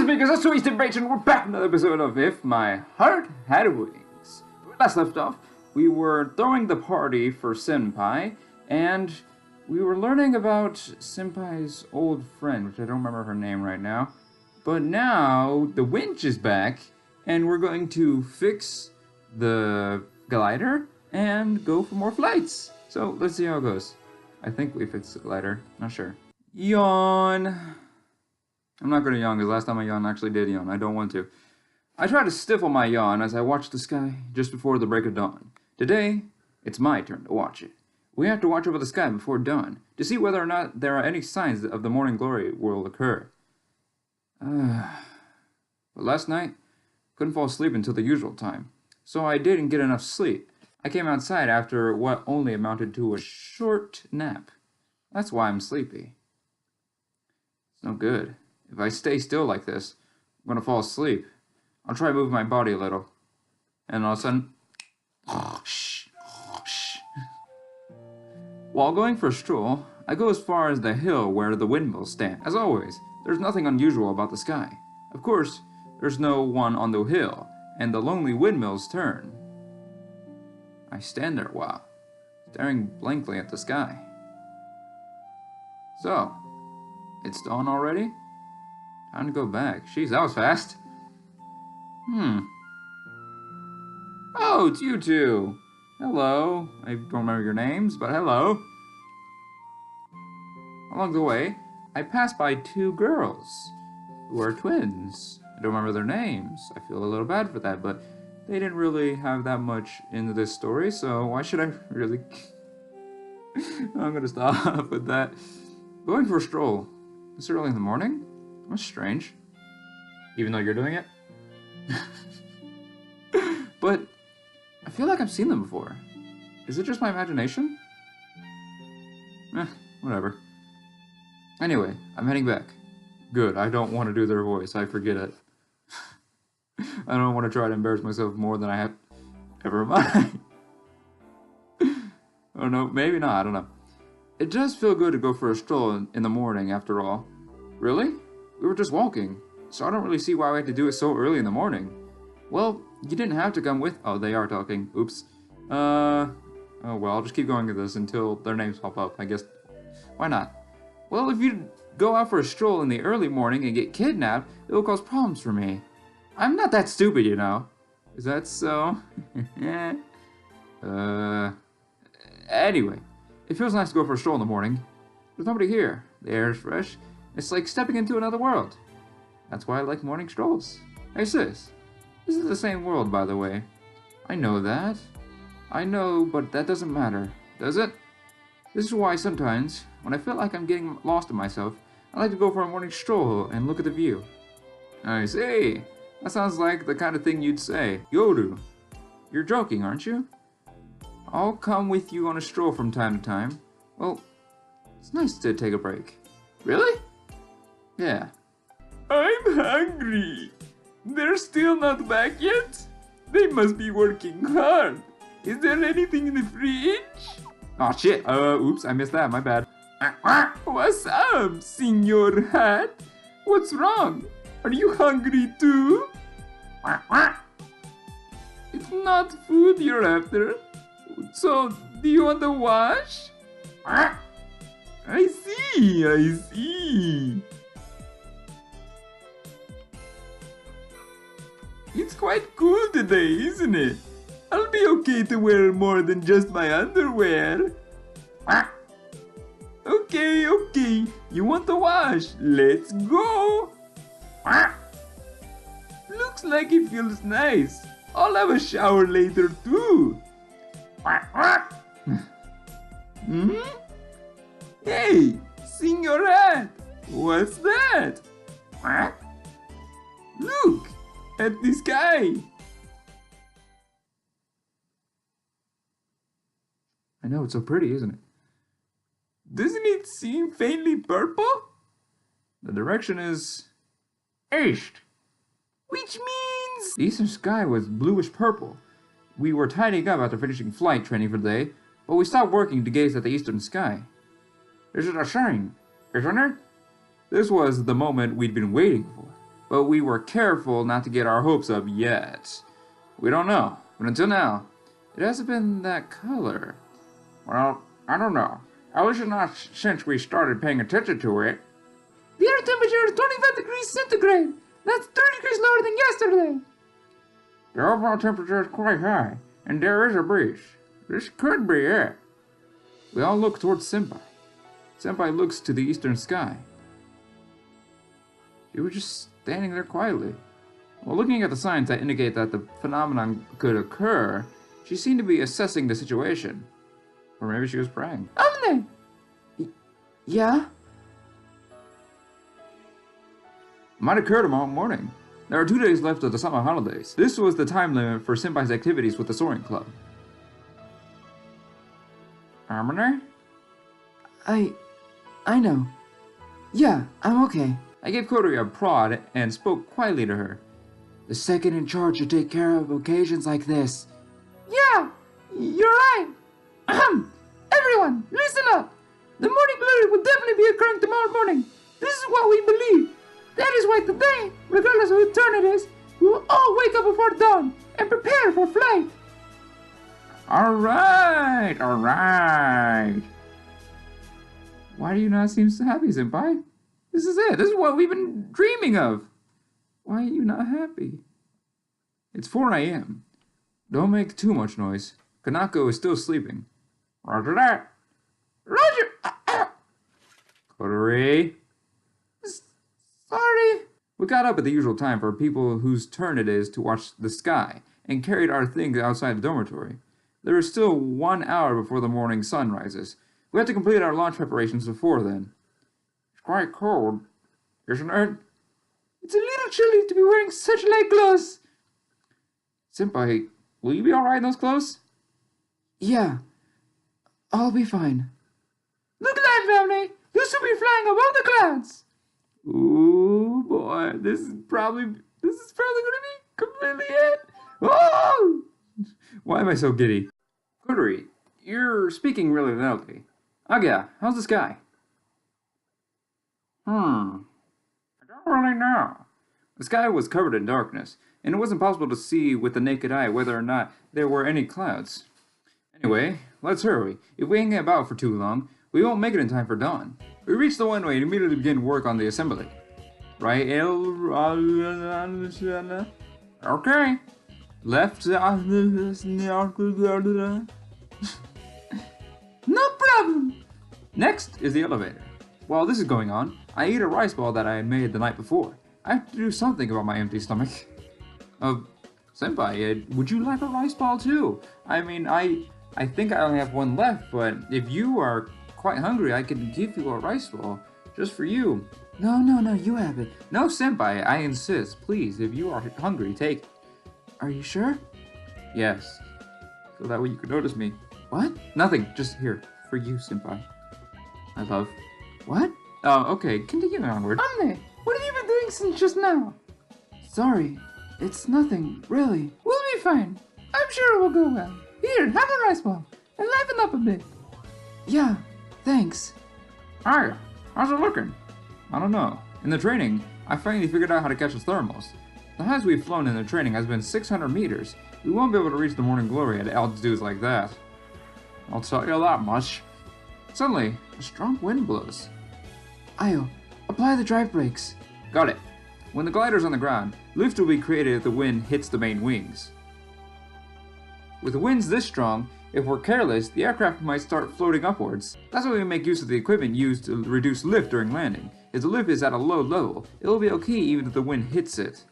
because that's Twisted Breaks, and we're back with another episode of If My Heart Had Wings. When we last left off, we were throwing the party for Senpai, and we were learning about Senpai's old friend, which I don't remember her name right now. But now, the winch is back, and we're going to fix the glider and go for more flights. So, let's see how it goes. I think we fixed the glider, not sure. Yawn. I'm not going to yawn because last time I yawned I actually did yawn. I don't want to. I try to stifle my yawn as I watch the sky just before the break of dawn. Today, it's my turn to watch it. We have to watch over the sky before dawn to see whether or not there are any signs of the morning glory will occur. But last night, couldn't fall asleep until the usual time, so I didn't get enough sleep. I came outside after what only amounted to a short nap. That's why I'm sleepy. It's no good. If I stay still like this, I'm gonna fall asleep. I'll try to move my body a little. And all of a sudden... While going for a stroll, I go as far as the hill where the windmills stand. As always, there's nothing unusual about the sky. Of course, there's no one on the hill, and the lonely windmills turn. I stand there a while, staring blankly at the sky. So, it's dawn already? Time to go back. Jeez, that was fast. Oh, it's you two. Hello. I don't remember your names, but hello. Along the way, I passed by two girls who are twins. I don't remember their names. I feel a little bad for that, but they didn't really have that much in this story, so why should I really... I'm gonna stop with that. Going for a stroll. This early in the morning? That's strange. Even though you're doing it? But I feel like I've seen them before. Is it just my imagination? Whatever. Anyway, I'm heading back. Good, I don't want to do their voice. I forget it. I don't want to try to embarrass myself more than I have. Never mind. Oh no, maybe not, I don't know. It does feel good to go for a stroll in the morning, after all. Really? We were just walking, so I don't really see why we had to do it so early in the morning. Well, you didn't have to come with... Oh, they are talking. Oops. Oh well, I'll just keep going with this until their names pop up, I guess. Why not? Well, if you go out for a stroll in the early morning and get kidnapped, it will cause problems for me. I'm not that stupid, you know. Is that so? Anyway, it feels nice to go for a stroll in the morning. There's nobody here. The air is fresh. It's like stepping into another world. That's why I like morning strolls. Hey sis, this is the same world, by the way. I know that. I know, but that doesn't matter, does it? This is why sometimes, when I feel like I'm getting lost in myself, I like to go for a morning stroll and look at the view. I see. That sounds like the kind of thing you'd say. Yoru, you're joking, aren't you? I'll come with you on a stroll from time to time. Well, it's nice to take a break. Really? Yeah. I'm hungry. They're still not back yet? They must be working hard. Is there anything in the fridge? Oh shit, oops, I missed that, my bad. What's up, Senor Hat? What's wrong? Are you hungry too? It's not food you're after. So, do you want to wash? I see. It's quite cool today, isn't it? I'll be okay to wear more than just my underwear. Okay. You want to wash? Let's go. Looks like it feels nice. I'll have a shower later too. Hey, Senor Hat, what's that? Look at the sky. I know, it's so pretty, isn't it? Doesn't it seem faintly purple? The direction is east, which means the eastern sky was bluish purple. We were tidying up after finishing flight training for the day, but we stopped working to gaze at the eastern sky. Is it a sign, isn't it? This was the moment we'd been waiting for. but we were careful not to get our hopes up yet. We don't know, but until now, it hasn't been that color. Well, I don't know. At least not since we started paying attention to it. The air temperature is 25 degrees centigrade. That's 3 degrees lower than yesterday. The overall temperature is quite high, and there is a breeze. This could be it. We all look towards Senpai. Senpai looks to the eastern sky. She was just standing there quietly. While looking at the signs that indicate that the phenomenon could occur, she seemed to be assessing the situation. Or maybe she was praying. Omne! Yeah? Might occur tomorrow morning. There are 2 days left of the summer holidays. This was the time limit for Senpai's activities with the Soaring Club. Harmony? I know. Yeah, I'm okay. I gave Kodori a prod and spoke quietly to her. The second in charge should take care of occasions like this. Yeah, you're right. Everyone, listen up. The morning glory will definitely be occurring tomorrow morning. This is what we believe. That is why today, regardless of whose turn it is, we will all wake up before dawn and prepare for flight. Alright. Why do you not seem so happy, Senpai? This is it. This is what we've been dreaming of. Why are you not happy? It's 4 a.m. Don't make too much noise. Kanako is still sleeping. Roger that. Roger! Kodori. Sorry. We got up at the usual time for people whose turn it is to watch the sky, and carried our things outside the dormitory. There is still 1 hour before the morning sun rises. We have to complete our launch preparations before then. It's quite cold, isn't it? It's a little chilly to be wearing such light clothes. Senpai, will you be alright in those clothes? Yeah, I'll be fine. Look at that, family! You should be flying above the clouds! Ooh, boy, this is probably gonna be completely it. Oh! Why am I so giddy? Kodori, you're speaking really loudly. Aga, how's the sky? I don't really know. The sky was covered in darkness, and it wasn't possible to see with the naked eye whether or not there were any clouds. Anyway, let's hurry. If we hang about for too long, we won't make it in time for dawn. We reach the runway and immediately begin work on the assembly. Right, okay. Left. No problem. Next is the elevator. While this is going on, I eat a rice ball that I had made the night before. I have to do something about my empty stomach. Senpai, would you like a rice ball too? I mean, I think I only have one left, but if you are quite hungry, I can give you a rice ball just for you. No, you have it. No, Senpai, I insist. Please, if you are hungry, take it. Are you sure? Yes. So that way you can notice me. What? Nothing, just here. For you, Senpai. I love. What? Oh, okay, continue onward. Omne, what have you been doing since just now? Sorry, it's nothing, really. We'll be fine. I'm sure it will go well. Here, have a rice ball, and liven up a bit. Yeah, thanks. Hi, how's it looking? I don't know. In the training, I finally figured out how to catch the thermals. The highest we've flown in the training has been 600 meters. We won't be able to reach the morning glory at altitudes like that. I'll tell you that much. Suddenly, a strong wind blows. Io, apply the drive brakes. Got it. When the glider's on the ground, lift will be created if the wind hits the main wings. With the winds this strong, if we're careless, the aircraft might start floating upwards. That's why we make use of the equipment used to reduce lift during landing. If the lift is at a low level, it will be okay even if the wind hits it.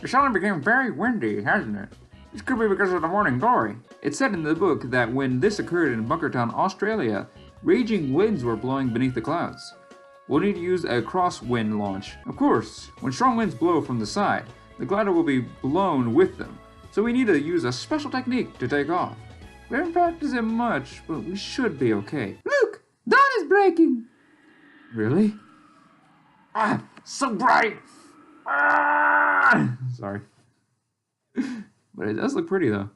It suddenly became very windy, hasn't it? This could be because of the morning glory. It said in the book that when this occurred in Bunkertown, Australia, raging winds were blowing beneath the clouds. We'll need to use a crosswind launch. Of course, when strong winds blow from the side, the glider will be blown with them, so we need to use a special technique to take off. We haven't practiced it much, but we should be okay. Look! Dawn is breaking! Really? Ah! So bright! Ah! Sorry. But it does look pretty though.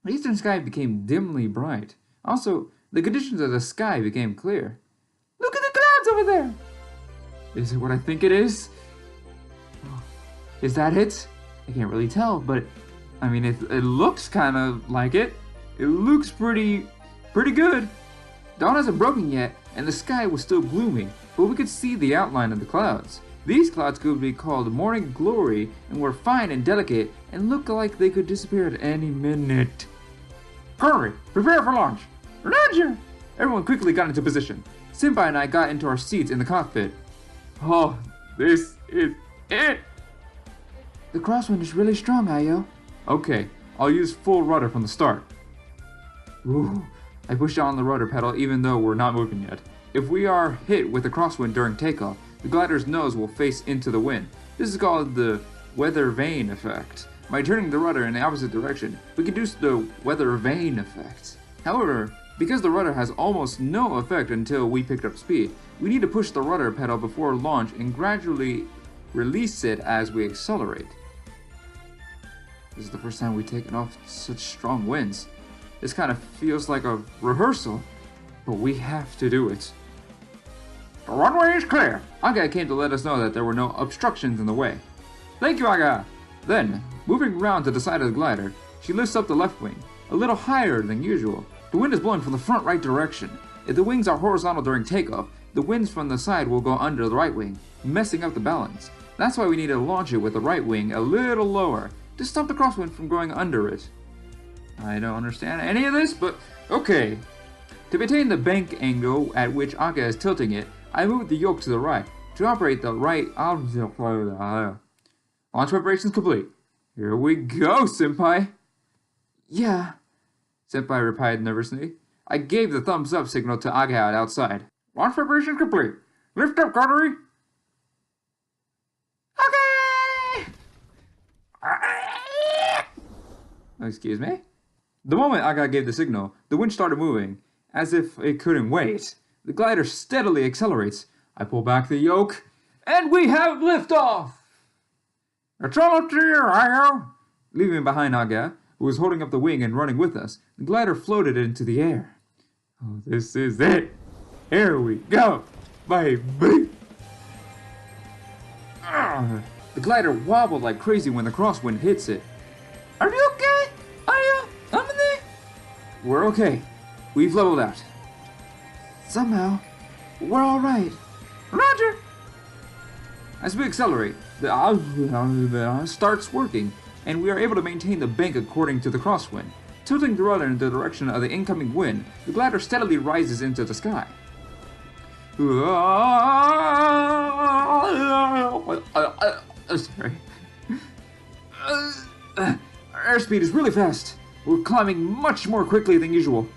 The eastern sky became dimly bright. Also, the conditions of the sky became clear. Look at the clouds over there! Is it what I think it is? Is that it? I can't really tell, but I mean, it looks kind of like it. It looks pretty good. Dawn hasn't broken yet, and the sky was still gloomy, but we could see the outline of the clouds. These clouds could be called morning glory and were fine and delicate and looked like they could disappear at any minute. Hurry! Prepare for launch! Roger! Everyone quickly got into position. Senpai and I got into our seats in the cockpit. Oh, this is it! The crosswind is really strong, Ayo. Okay, I'll use full rudder from the start. Ooh, I pushed down the rudder pedal even though we're not moving yet. If we are hit with a crosswind during takeoff, the glider's nose will face into the wind. This is called the weather vane effect. By turning the rudder in the opposite direction, we can induce the weather vane effect. However, because the rudder has almost no effect until we picked up speed, we need to push the rudder pedal before launch and gradually release it as we accelerate. This is the first time we've taken off such strong winds. This kind of feels like a rehearsal, but we have to do it. The runway is clear. Aga came to let us know that there were no obstructions in the way. Thank you, Aga. Then, moving round to the side of the glider, she lifts up the left wing, a little higher than usual. The wind is blowing from the front right direction. If the wings are horizontal during takeoff, the winds from the side will go under the right wing, messing up the balance. That's why we need to launch it with the right wing a little lower, to stop the crosswind from going under it. I don't understand any of this, but okay. To maintain the bank angle at which Aga is tilting it, I moved the yoke to the right. To operate the right launch preparations complete. Here we go, Senpai. Yeah. Senpai replied nervously. I gave the thumbs up signal to Aga outside. Launch preparations complete. Lift up, Cartery. Okay. Excuse me? The moment Aga gave the signal, the winch started moving, as if it couldn't wait. The glider steadily accelerates. I pull back the yoke, and we have liftoff! It's all up to you, Ayo! Leaving behind Aga, who was holding up the wing and running with us, the glider floated into the air. Oh, this is it! Here we go, baby! The glider wobbled like crazy when the crosswind hits it. Are you okay? Ayo, I'm in there. We're okay. We've leveled out. Somehow, we're all right. Roger! As we accelerate, the starts working, and we are able to maintain the bank according to the crosswind. Tilting the rudder in the direction of the incoming wind, the glider steadily rises into the sky. Sorry. Our airspeed is really fast. We're climbing much more quickly than usual.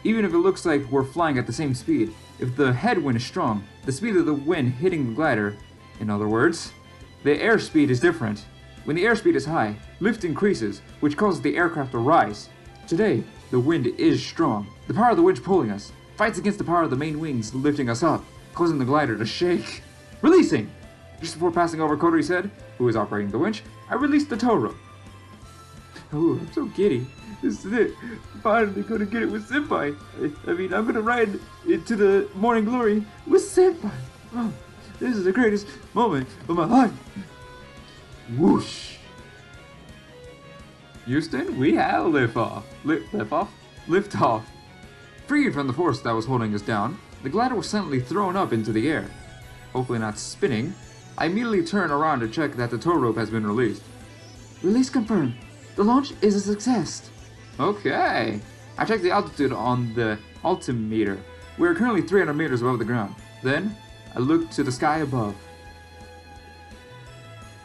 Even if it looks like we're flying at the same speed, if the headwind is strong, the speed of the wind hitting the glider, in other words, the airspeed is different. When the airspeed is high, lift increases, which causes the aircraft to rise. Today, the wind is strong. The power of the winch pulling us fights against the power of the main wings lifting us up, causing the glider to shake. Releasing! Just before passing over Kotori's head, who is operating the winch, I released the tow rope. Oh, I'm so giddy. This is it. Finally gonna get it with Senpai. I mean, I'm gonna ride into the morning glory with Senpai. Oh, this is the greatest moment of my life. Whoosh. Houston, we have liftoff. Liftoff. Freed from the force that was holding us down, the glider was suddenly thrown up into the air. Hopefully not spinning, I immediately turn around to check that the tow rope has been released. Release confirmed. The launch is a success. Okay. I checked the altitude on the altimeter. We are currently 300 meters above the ground. Then, I looked to the sky above.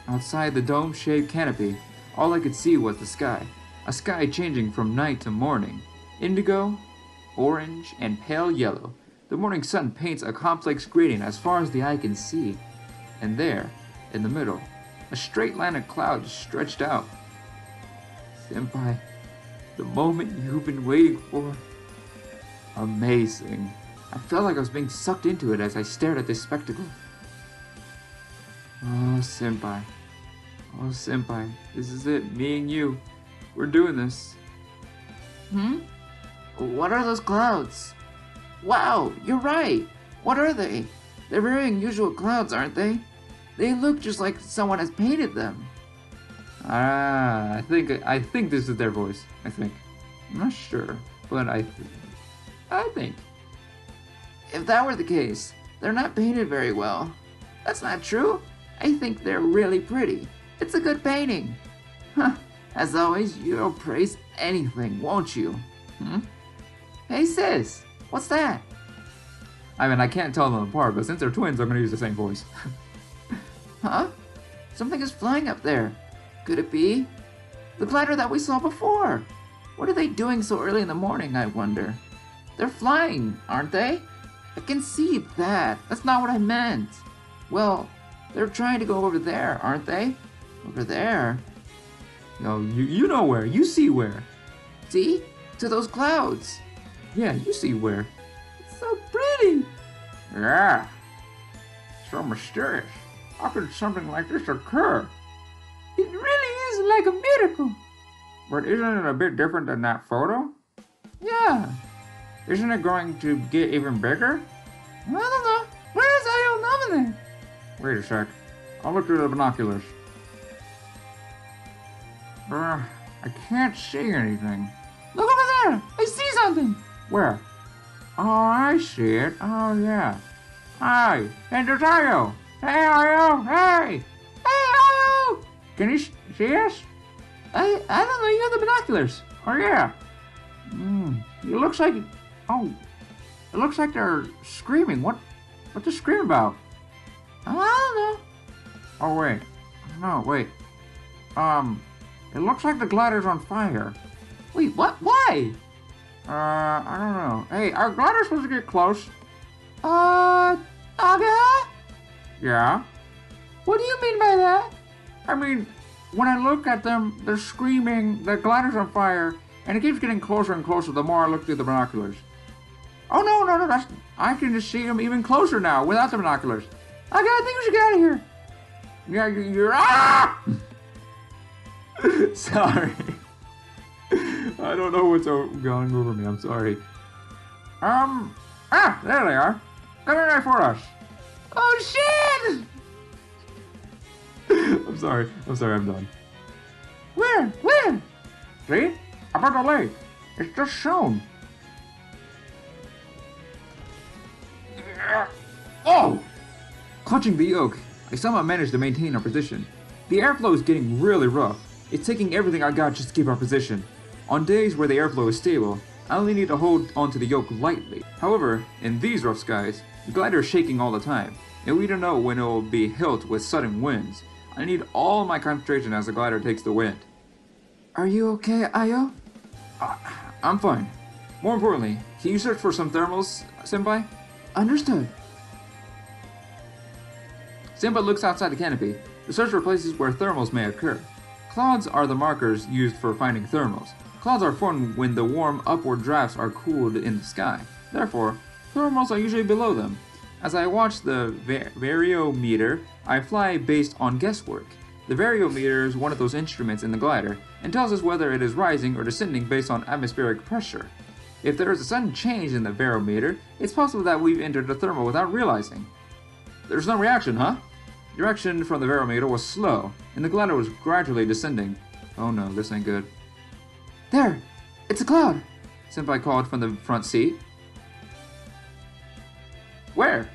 Outside the dome-shaped canopy, all I could see was the sky. A sky changing from night to morning. Indigo, orange, and pale yellow. The morning sun paints a complex gradient as far as the eye can see. And there, in the middle, a straight line of clouds stretched out. Senpai, the moment you've been waiting for. Amazing. I felt like I was being sucked into it as I stared at this spectacle. Oh, Senpai. Oh, Senpai. This is it. Me and you. We're doing this. What are those clouds? Wow, you're right. What are they? They're very unusual clouds, aren't they? They look just like someone has painted them. Ah, I think this is their voice. I think. I'm not sure, but I think. If that were the case, they're not painted very well. That's not true. I think they're really pretty. It's a good painting. Huh. As always, you'll praise anything, won't you? Hey sis, what's that? I mean, I can't tell them apart, but since they're twins, I'm gonna use the same voice. Huh? Something is flying up there. Could it be? The glider that we saw before. What are they doing so early in the morning, I wonder? They're flying, aren't they? I can see that. That's not what I meant. Well, they're trying to go over there, aren't they? Over there. No, you know where. You see where. See? To those clouds. Yeah, you see where. It's so pretty. Yeah. So mysterious. How could something like this occur? It really is like a miracle. But isn't it a bit different than that photo? Yeah. Isn't it going to get even bigger? I don't know. Where is Ayo Namine? Wait a sec. I'll look through the binoculars. I can't see anything. Look over there. I see something. Where? Oh, I see it. Oh, yeah. Hi, and there's Ayo. Hey, Ayo. Hey. Hey, Ayo. Can you see us? I don't know. You have the binoculars. Oh, yeah. It looks like... Oh, it looks like they're screaming. What's the scream about? I don't know. Oh, wait. No, wait. It looks like the glider's on fire. Wait, what? Why? I don't know. Hey, are gliders supposed to get close? Aga? Yeah. What do you mean by that? I mean, when I look at them, they're screaming, the glider's on fire, and it keeps getting closer and closer the more I look through the binoculars. Oh, no, I can just see them even closer now without the binoculars. Aga, I think we should get out of here. Yeah, you're... Ah! Sorry. I don't know what's going over me. I'm sorry. There they are. Coming right for us. Oh, shit! I'm sorry, I'm done. Where? See? Up at the lake. It's just shown. Oh! Clutching the yoke, I somehow managed to maintain our position. The airflow is getting really rough. It's taking everything I got just to keep our position. On days where the airflow is stable, I only need to hold onto the yoke lightly. However, in these rough skies, the glider is shaking all the time, and we don't know when it will be hit with sudden winds. I need all my concentration as the glider takes the wind. Are you okay, Ayo? I'm fine. More importantly, can you search for some thermals, Senpai? Understood. Senpai looks outside the canopy to search for places where thermals may occur. Clouds are the markers used for finding thermals. Clouds are formed when the warm upward drafts are cooled in the sky. Therefore, thermals are usually below them. As I watch the variometer, I fly based on guesswork. The variometer is one of those instruments in the glider and tells us whether it is rising or descending based on atmospheric pressure. If there is a sudden change in the variometer, it's possible that we've entered the thermal without realizing. There's no reaction, huh? Direction from the variometer was slow, and the glider was gradually descending. Oh no, this ain't good. There! It's a cloud! Senpai called from the front seat. Where?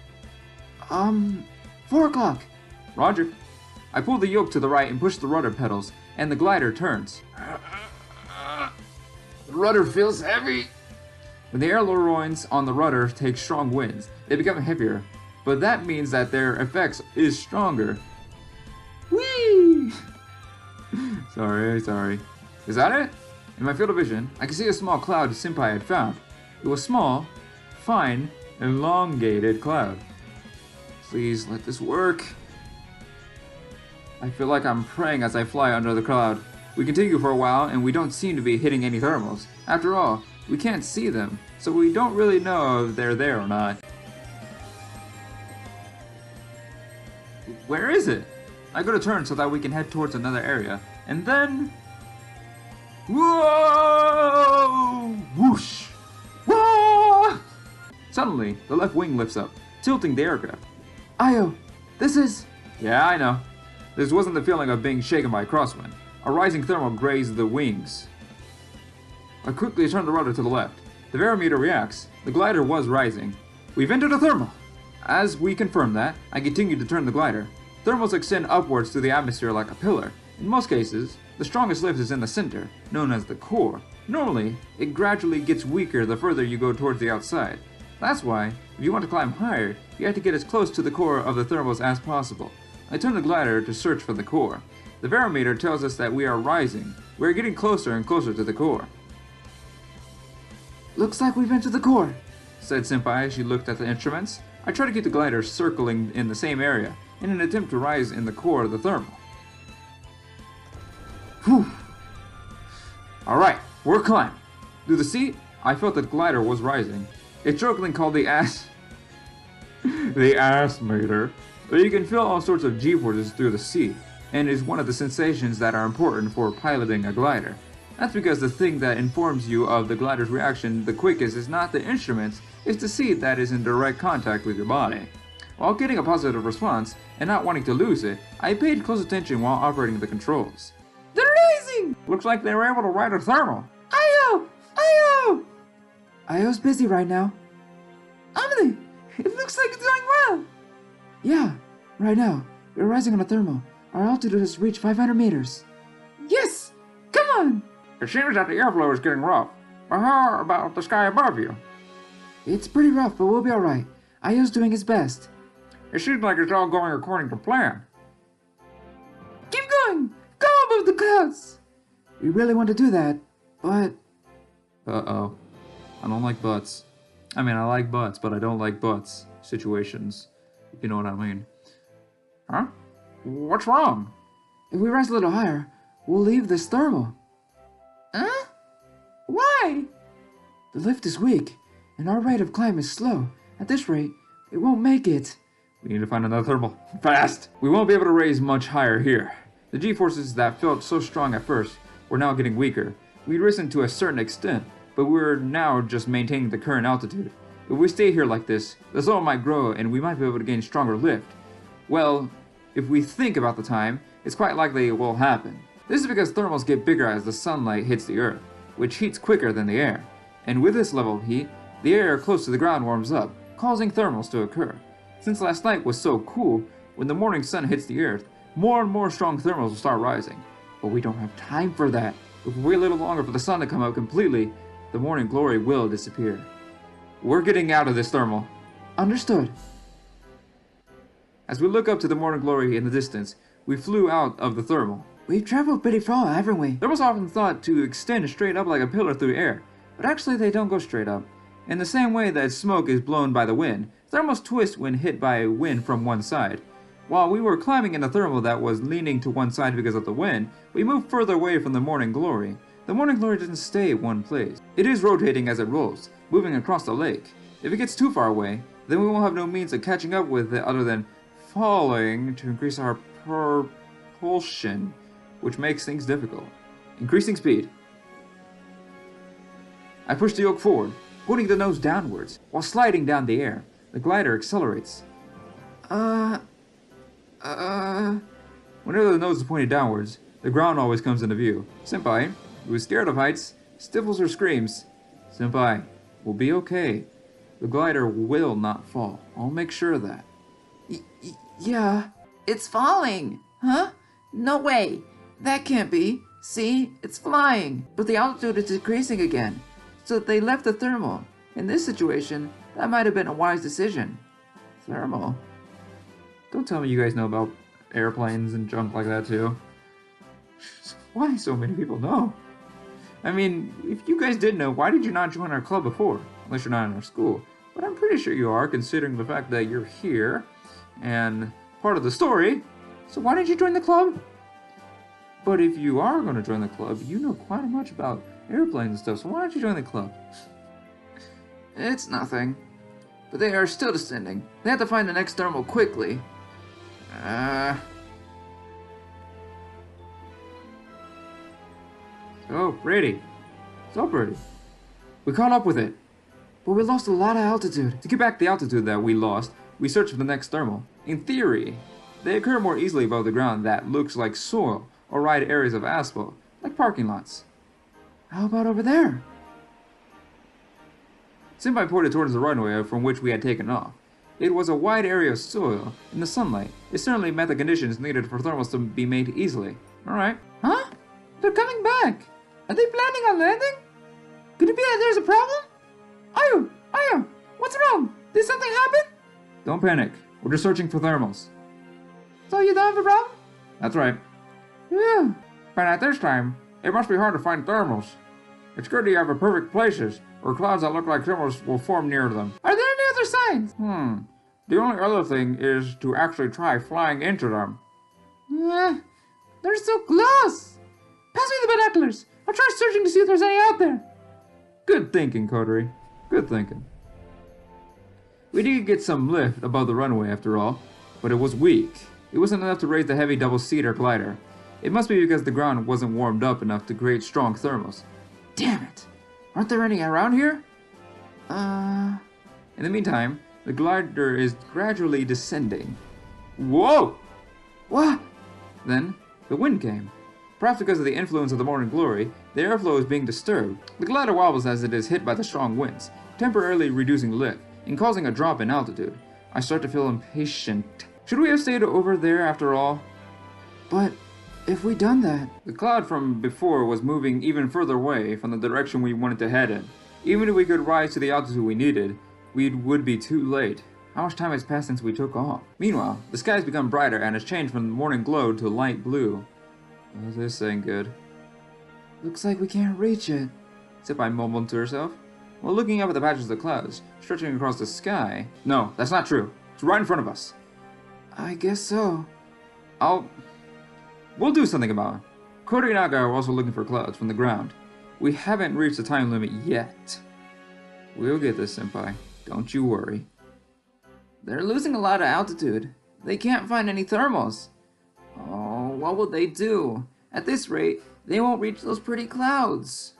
4 o'clock. Roger. I pull the yoke to the right and push the rudder pedals, and the glider turns. The rudder feels heavy. When the ailerons on the rudder take strong winds, they become heavier, but that means that their effects is stronger. Whee! Sorry. Is that it? In my field of vision, I can see a small cloud Senpai had found. It was small, fine, elongated cloud. Please let this work. I feel like I'm praying as I fly under the cloud. We continue for a while and we don't seem to be hitting any thermals. After all, we can't see them, so we don't really know if they're there or not. Where is it? I go to turn so that we can head towards another area, and then... Whoa! Whoosh! Whoa! Suddenly, the left wing lifts up, tilting the aircraft. Io, this is... Yeah, I know. This wasn't the feeling of being shaken by a crosswind. A rising thermal grazed the wings. I quickly turned the rudder to the left. The barometer reacts. The glider was rising. We've entered a thermal! As we confirmed that, I continued to turn the glider. Thermals extend upwards through the atmosphere like a pillar. In most cases, the strongest lift is in the center, known as the core. Normally, it gradually gets weaker the further you go towards the outside. That's why, if you want to climb higher, you have to get as close to the core of the thermals as possible. I turned the glider to search for the core. The barometer tells us that we are rising. We are getting closer and closer to the core. Looks like we've entered the core, said Senpai as she looked at the instruments. I tried to get the glider circling in the same area, in an attempt to rise in the core of the thermal. Whew! Alright, we're climbing. Through the seat, I felt the glider was rising. It's jokingly called the ass meter, but you can feel all sorts of G-forces through the seat, and is one of the sensations that are important for piloting a glider. That's because the thing that informs you of the glider's reaction the quickest is not the instruments, it's the seat that is in direct contact with your body. While getting a positive response, and not wanting to lose it, I paid close attention while operating the controls. They're rising! Looks like they were able to ride a thermal. Io! Io! Io's busy right now. Emily, it looks like it's going well. Yeah, right now, we're rising on a thermal. Our altitude has reached 500 meters. Yes! Come on! It seems that the airflow is getting rough. But how about the sky above you? It's pretty rough, but we'll be alright. Io's doing his best. It seems like it's all going according to plan. Keep going! Go above the clouds! We really want to do that, but... Uh-oh. I don't like butts. I mean, I like butts, but I don't like butts situations. If you know what I mean. Huh? What's wrong? If we rise a little higher, we'll leave this thermal. Huh? Why? The lift is weak, and our rate of climb is slow. At this rate, we won't make it. We need to find another thermal. Fast! We won't be able to raise much higher here. The G-forces that felt so strong at first were now getting weaker. We'd risen to a certain extent, but we're now just maintaining the current altitude. If we stay here like this, the thermal might grow and we might be able to gain stronger lift. Well, if we think about the time, it's quite likely it will happen. This is because thermals get bigger as the sunlight hits the earth, which heats quicker than the air. And with this level of heat, the air close to the ground warms up, causing thermals to occur. Since last night was so cool, when the morning sun hits the earth, more and more strong thermals will start rising. But we don't have time for that. If we wait a little longer for the sun to come out completely, the morning glory will disappear. We're getting out of this thermal. Understood. As we look up to the morning glory in the distance, we flew out of the thermal. We've traveled pretty far, haven't we? Thermals are often thought to extend straight up like a pillar through air, but actually they don't go straight up. In the same way that smoke is blown by the wind, thermals twist when hit by wind from one side. While we were climbing in a thermal that was leaning to one side because of the wind, we moved further away from the morning glory. The morning glory doesn't stay in one place. It is rotating as it rolls, moving across the lake. If it gets too far away, then we won't have no means of catching up with it other than falling to increase our propulsion, which makes things difficult. Increasing speed. I push the yoke forward, putting the nose downwards, while sliding down the air. The glider accelerates. Whenever the nose is pointed downwards, the ground always comes into view. Senpai, who is scared of heights, stifles or screams. Senpai, we'll be okay. The glider will not fall. I'll make sure of that. Yeah. It's falling. Huh? No way. That can't be. See? It's flying. But the altitude is decreasing again. So they left the thermal. In this situation, that might have been a wise decision. Thermal? Don't tell me you guys know about airplanes and junk like that too. Why so many people know? I mean, if you guys did know, why did you not join our club before? Unless you're not in our school. But I'm pretty sure you are, considering the fact that you're here and part of the story. So why didn't you join the club? But if you are going to join the club, you know quite much about airplanes and stuff, so why don't you join the club? It's nothing. But they are still descending. They have to find the next thermal quickly. So pretty. So pretty. We caught up with it. But we lost a lot of altitude. To get back the altitude that we lost, we search for the next thermal. In theory, they occur more easily above the ground that looks like soil or wide areas of asphalt, like parking lots. How about over there? Senpai pointed towards the runway from which we had taken off. It was a wide area of soil in the sunlight. It certainly met the conditions needed for thermals to be made easily. Alright. Huh? They're coming back. Are they planning on landing? Could it be that there's a problem? Ayo, what's wrong? Did something happen? Don't panic. We're just searching for thermals. So you don't have a problem? That's right. Yeah. But at this time, it must be hard to find thermals. It's good to have perfect places, or clouds that look like thermals will form near them. Are there any other signs? The only other thing is to actually try flying into them. They're so close. Pass me the binoculars. I'll try searching to see if there's any out there. Good thinking, Coterie. Good thinking. We did get some lift above the runway after all, but it was weak. It wasn't enough to raise the heavy double-seater glider. It must be because the ground wasn't warmed up enough to create strong thermals. Damn it! Aren't there any around here? In the meantime, the glider is gradually descending. Whoa! What? Then, the wind came. Perhaps because of the influence of the morning glory, the airflow is being disturbed. The glider wobbles as it is hit by the strong winds, temporarily reducing lift and causing a drop in altitude. I start to feel impatient. Should we have stayed over there after all? But if we done that... The cloud from before was moving even further away from the direction we wanted to head in. Even if we could rise to the altitude we needed, we would be too late. How much time has passed since we took off? Meanwhile, the sky has become brighter and has changed from morning glow to light blue. Oh, this ain't good. Looks like we can't reach it, Senpai mumbled to herself, while looking up at the patches of clouds stretching across the sky. No, that's not true. It's right in front of us. I guess so. We'll do something about it. Cody and Aga are also looking for clouds from the ground. We haven't reached the time limit yet. We'll get this, Senpai. Don't you worry. They're losing a lot of altitude. They can't find any thermals. Oh, what will they do? At this rate, they won't reach those pretty clouds.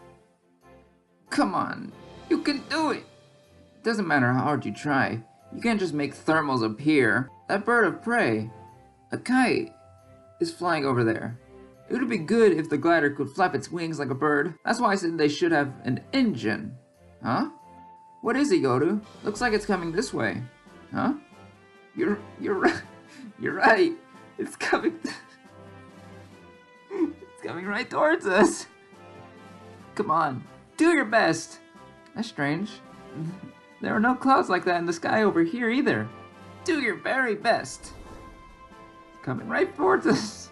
Come on, you can do it. Doesn't matter how hard you try. You can't just make thermals appear. That bird of prey, a kite, is flying over there. It would be good if the glider could flap its wings like a bird. That's why I said they should have an engine. Huh? What is it, Yoru? Looks like it's coming this way. Huh? You're right. It's coming. It's coming right towards us. Come on, do your best. That's strange. There are no clouds like that in the sky over here either. Do your very best. It's coming right towards us.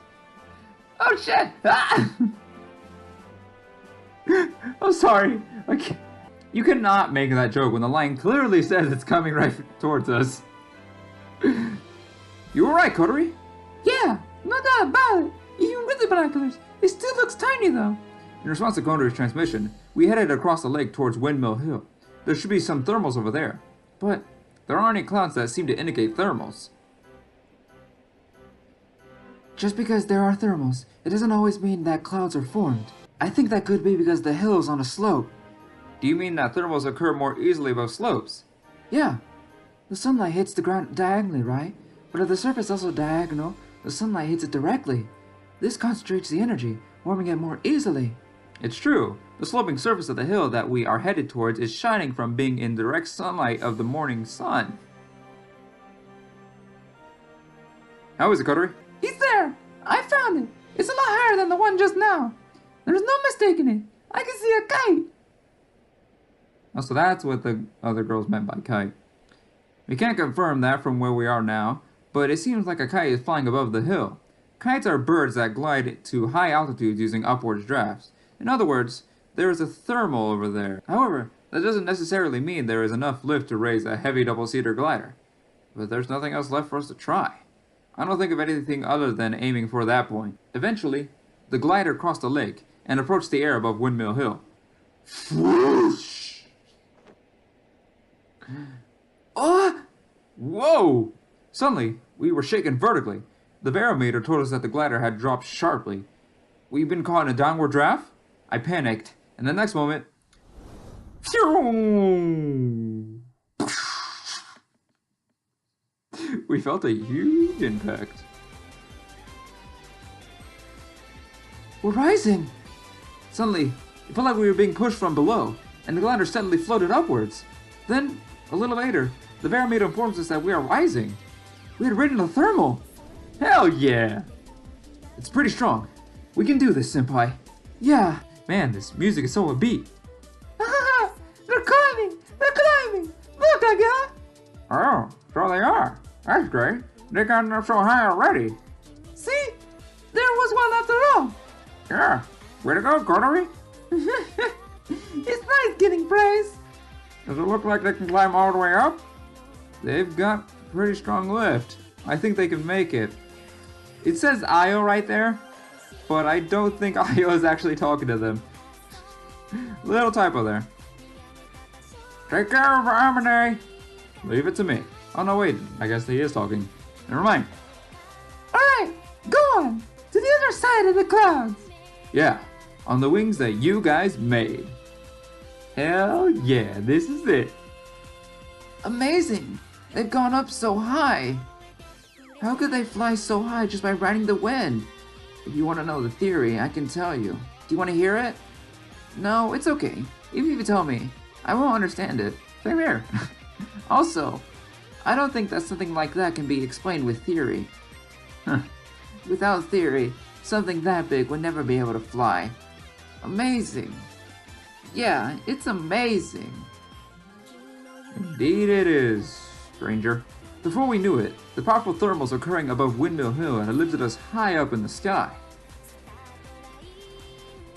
Oh shit! Ah! I'm sorry. You cannot make that joke when the line clearly says it's coming right towards us. You were right, Coterie. Yeah, no doubt about it. Even with the binoculars, it still looks tiny though. In response to Coterie's transmission, we headed across the lake towards Windmill Hill. There should be some thermals over there, but there aren't any clouds that seem to indicate thermals. Just because there are thermals, it doesn't always mean that clouds are formed. I think that could be because the hill is on a slope. Do you mean that thermals occur more easily above slopes? Yeah. The sunlight hits the ground diagonally, right? But if the surface is also diagonal, the sunlight hits it directly. This concentrates the energy, warming it more easily. It's true. The sloping surface of the hill that we are headed towards is shining from being in direct sunlight of the morning sun. How is it, Coterie? He's there! I found it! It's a lot higher than the one just now. There's no mistaking it. I can see a kite. Oh, so that's what the other girls meant by kite. We can't confirm that from where we are now, but it seems like a kite is flying above the hill. Kites are birds that glide to high altitudes using upwards drafts. In other words, there is a thermal over there. However, that doesn't necessarily mean there is enough lift to raise a heavy double-seater glider. But there's nothing else left for us to try. I don't think of anything other than aiming for that point. Eventually, the glider crossed the lake and approached the air above Windmill Hill. Whoosh! Oh! Whoa! Suddenly, we were shaken vertically. The barometer told us that the glider had dropped sharply. We've been caught in a downward draft? I panicked, and the next moment... Phew! We felt a huge impact. We're rising! Suddenly, it felt like we were being pushed from below, and the glider steadily floated upwards. Then, a little later, the barometer informs us that we are rising. We had ridden a thermal! Hell yeah! It's pretty strong. We can do this, Senpai. Yeah. Man, this music is so upbeat. They're climbing! They're climbing! Look, Aga! Oh, so they are. That's great. They got up so high already. See? There was one after all. Yeah. Way to go, Coterie. It's nice getting praise. Does it look like they can climb all the way up? They've got pretty strong lift. I think they can make it. It says Io right there, but I don't think Io is actually talking to them. Little typo there. Take care of Amine. Leave it to me. Oh no, wait. I guess he is talking. Never mind. Alright, go on. To the other side of the clouds. Yeah, on the wings that you guys made. Hell yeah, this is it. Amazing. They've gone up so high. How could they fly so high just by riding the wind? If you want to know the theory, I can tell you. Do you want to hear it? No, it's okay. Even if you tell me, I won't understand it. Same here. Also, I don't think that something like that can be explained with theory. Huh. Without theory, something that big would never be able to fly. Amazing. Yeah, it's amazing. Indeed it is, stranger. Before we knew it, the powerful thermals occurring above Windmill Hill had lifted us high up in the sky.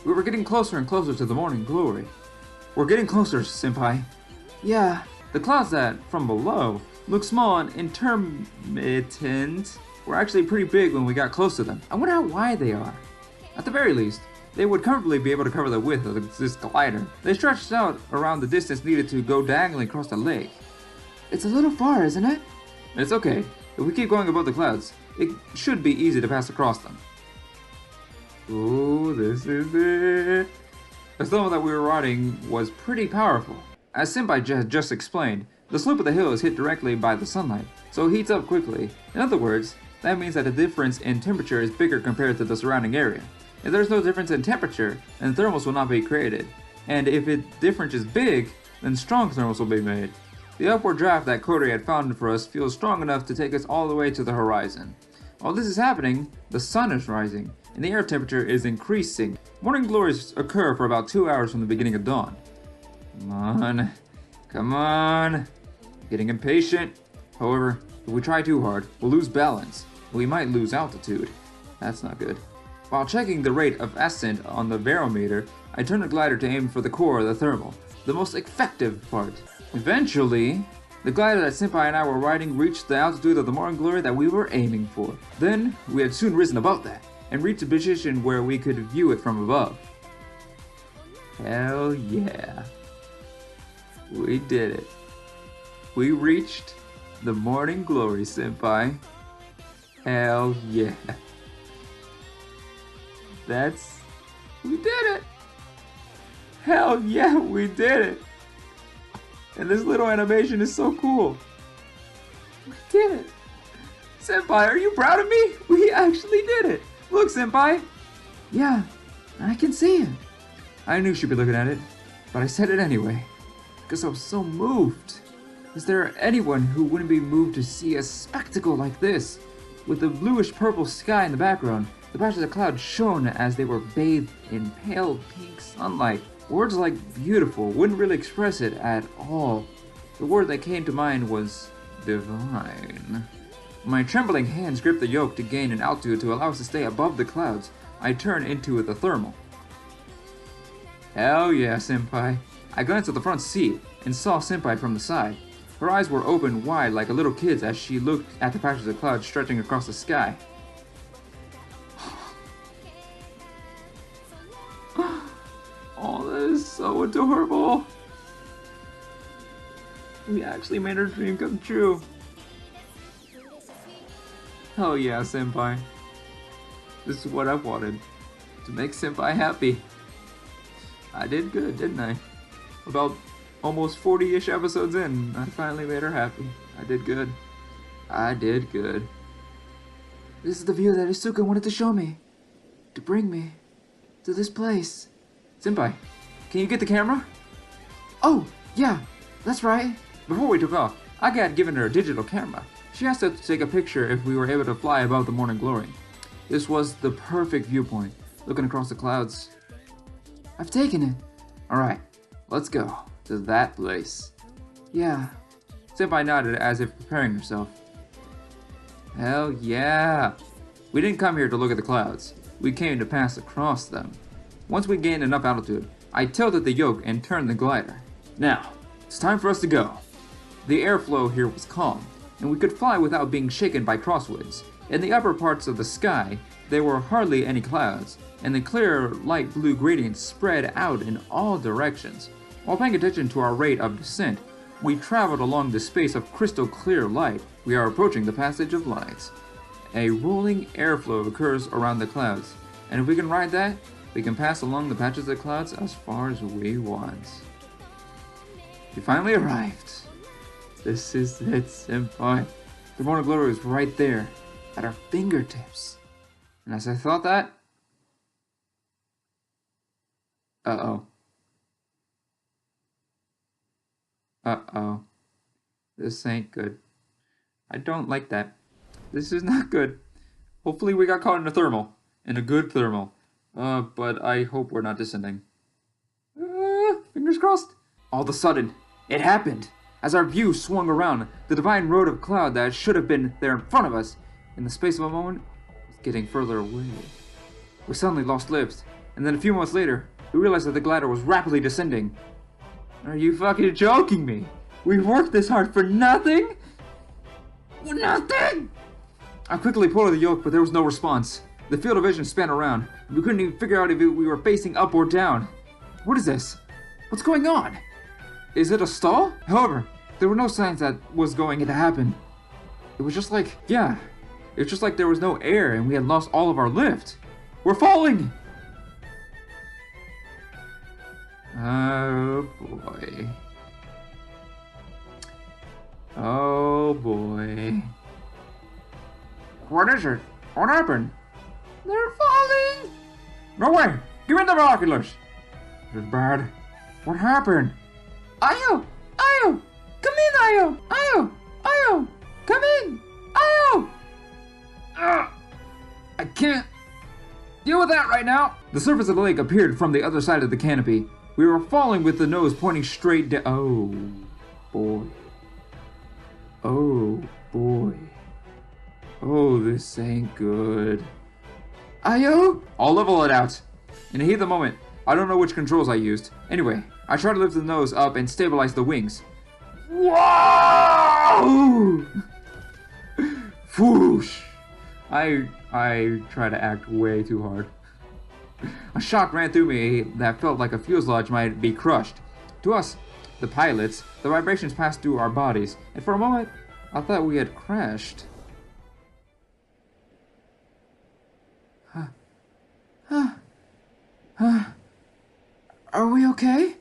We were getting closer and closer to the morning glory. We're getting closer, Senpai. Yeah. The clouds that, from below, look small and intermittent were actually pretty big when we got close to them. I wonder how wide they are. At the very least, they would comfortably be able to cover the width of this glider. They stretched out around the distance needed to go diagonally across the lake. It's a little far, isn't it? It's okay. If we keep going above the clouds, it should be easy to pass across them. Ooh, this is it. The thermal that we were riding was pretty powerful. As Senpai just explained, the slope of the hill is hit directly by the sunlight, so it heats up quickly. In other words, that means that the difference in temperature is bigger compared to the surrounding area. If there's no difference in temperature, then thermals will not be created. And if the difference is big, then strong thermals will be made. The upward draft that Coterie had found for us feels strong enough to take us all the way to the horizon. While this is happening, the sun is rising, and the air temperature is increasing. Morning glories occur for about 2 hours from the beginning of dawn. Come on. Come on. Getting impatient. However, if we try too hard, we'll lose balance. We might lose altitude. That's not good. While checking the rate of ascent on the barometer, I turned the glider to aim for the core of the thermal, the most effective part. Eventually, the glider that Senpai and I were riding reached the altitude of the morning glory that we were aiming for. Then, we had soon risen above that, and reached a position where we could view it from above. Hell yeah. We did it. We reached the morning glory, Senpai. Hell yeah. We did it. Hell yeah, we did it. And this little animation is so cool. We did it. Senpai, are you proud of me? We actually did it. Look, Senpai. Yeah, I can see it. I knew she'd be looking at it, but I said it anyway, because I was so moved. Is there anyone who wouldn't be moved to see a spectacle like this? With the bluish-purple sky in the background, the patches of clouds shone as they were bathed in pale pink sunlight. Words like beautiful wouldn't really express it at all. The word that came to mind was divine. My trembling hands gripped the yoke to gain an altitude to allow us to stay above the clouds. I turned into the thermal. Hell yeah, Senpai. I glanced at the front seat and saw Senpai from the side. Her eyes were open wide like a little kid's as she looked at the patches of clouds stretching across the sky. Oh, that is so adorable. We actually made our dream come true. Hell yeah, Senpai. This is what I wanted. To make Senpai happy. I did good, didn't I? About almost 40-ish episodes in, I finally made her happy. I did good. I did good. This is the view that Isuka wanted to show me. To bring me to this place. Senpai, can you get the camera? Oh, yeah, that's right. Before we took off, I had given her a digital camera. She asked us to take a picture if we were able to fly above the morning glory. This was the perfect viewpoint, looking across the clouds. I've taken it. Alright, let's go to that place. Yeah. Senpai nodded as if preparing herself. Hell yeah! We didn't come here to look at the clouds. We came to pass across them. Once we gained enough altitude, I tilted the yoke and turned the glider. Now, it's time for us to go. The airflow here was calm, and we could fly without being shaken by crosswinds. In the upper parts of the sky, there were hardly any clouds, and the clear light blue gradients spread out in all directions. While paying attention to our rate of descent, we traveled along the space of crystal clear light. We are approaching the passage of lights. A rolling airflow occurs around the clouds, and if we can ride that, we can pass along the patches of clouds as far as we want. We finally arrived. This is it, Senpai. The morning glory is right there, at our fingertips. And as I thought that... Uh-oh. Uh-oh. This ain't good. I don't like that. This is not good. Hopefully we got caught in a thermal. In a good thermal. But I hope we're not descending. Fingers crossed. All of a sudden, it happened. As our view swung around, the divine road of cloud that should have been there in front of us, in the space of a moment, was getting further away. We suddenly lost lift, and then a few moments later, we realized that the glider was rapidly descending. Are you fucking joking me? We worked this hard for nothing? Nothing! I quickly pulled the yoke, but there was no response. The field of vision span around, and we couldn't even figure out if we were facing up or down. What is this? What's going on? Is it a stall? However, there were no signs that was going to happen. It was just like, yeah, it was just like there was no air and we had lost all of our lift. We're falling! Oh boy. Oh boy. What is it? What happened? They're falling! No way! Give me the binoculars! This is bad. What happened? Ayo! Ayo! Come in, Ayo! Ayo! Ayo! Come in! Ayo! I can't deal with that right now. The surface of the lake appeared from the other side of the canopy. We were falling with the nose pointing straight down. Oh boy. Oh boy. Oh, this ain't good. Ayo! I'll level it out. In the heat of the moment, I don't know which controls I used. Anyway, I tried to lift the nose up and stabilize the wings. Whoa! Whoosh! I try to act way too hard. A shock ran through me that felt like a fuselage might be crushed. To us, the pilots, the vibrations passed through our bodies, and for a moment, I thought we had crashed. Are we okay?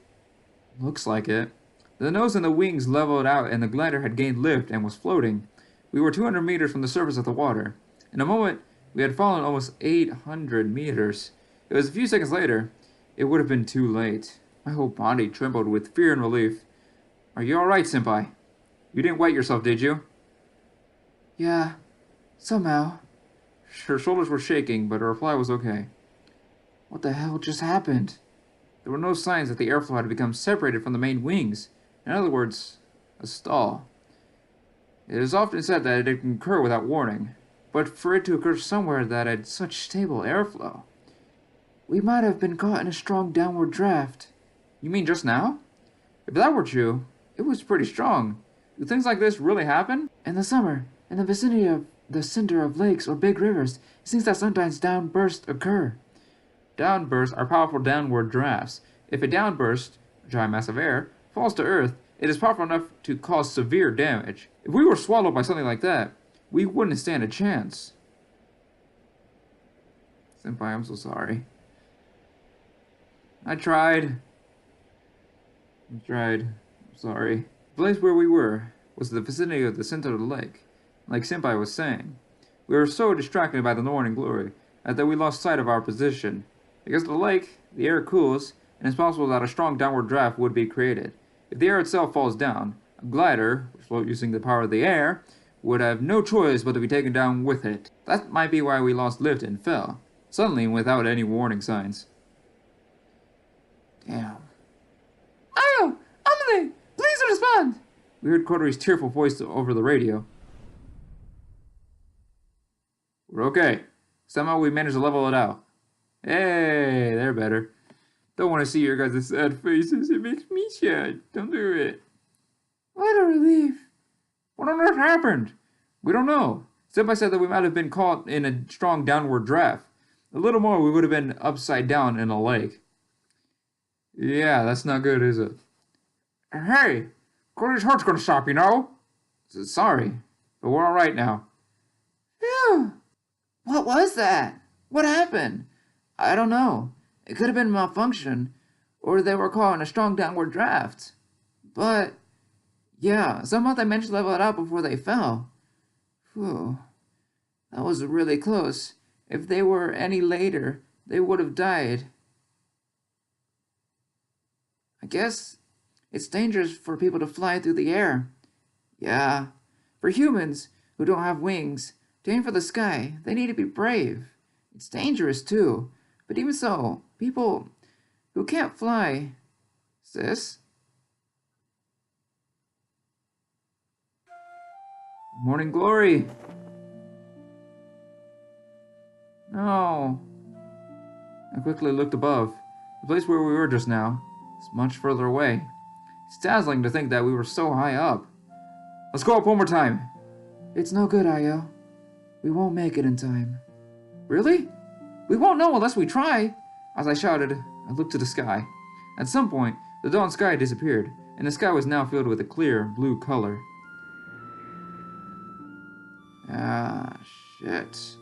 Looks like it. The nose and the wings leveled out and the glider had gained lift and was floating. We were 200 meters from the surface of the water. In a moment, we had fallen almost 800 meters. It was a few seconds later. It would have been too late. My whole body trembled with fear and relief. Are you alright, Senpai? You didn't wet yourself, did you? Yeah, somehow. Her shoulders were shaking, but her reply was okay. What the hell just happened? There were no signs that the airflow had become separated from the main wings. In other words, a stall. It is often said that it can occur without warning, but for it to occur somewhere that had such stable airflow... We might have been caught in a strong downward draft. You mean just now? If that were true, it was pretty strong. Do things like this really happen? In the summer, in the vicinity of the center of lakes or big rivers, it seems that sometimes downbursts occur. Downbursts are powerful downward drafts. If a downburst, a giant mass of air, falls to Earth, it is powerful enough to cause severe damage. If we were swallowed by something like that, we wouldn't stand a chance. Senpai, I'm so sorry. I tried. I'm sorry. The place where we were was the vicinity of the center of the lake. like Senpai was saying. We were so distracted by the morning glory that we lost sight of our position. Because of the lake, the air cools, and it's possible that a strong downward draft would be created. If the air itself falls down, a glider, which floats using the power of the air, would have no choice but to be taken down with it. That might be why we lost lift and fell, suddenly and without any warning signs. Damn. Ayo! Amelie! Please respond! We heard Kotori's tearful voice over the radio. We're okay. Somehow we managed to level it out. Hey, they're better. Don't want to see your guys' sad faces. It makes me sad. Don't do it. What a relief. What on earth happened? We don't know. Senpai said that we might have been caught in a strong downward draft. A little more, we would have been upside down in a lake. Yeah, that's not good, is it? Hey, Cody's heart's gonna stop, you know? Sorry, but we're alright now. Phew. What was that? What happened? I don't know. It could have been malfunction, or they were caught in a strong downward draft. But, yeah, somehow they managed to level it out before they fell. Phew. That was really close. If they were any later, they would have died. I guess it's dangerous for people to fly through the air. Yeah, for humans who don't have wings, to aim for the sky, they need to be brave. It's dangerous too, but even so, people who can't fly, sis. Morning glory. No. I quickly looked above. The place where we were just now is much further away. It's dazzling to think that we were so high up. Let's go up one more time. It's no good, Ayo. We won't make it in time. Really? We won't know unless we try. As I shouted, I looked to the sky. At some point, the dawn sky disappeared, and the sky was now filled with a clear blue color. Ah, shit.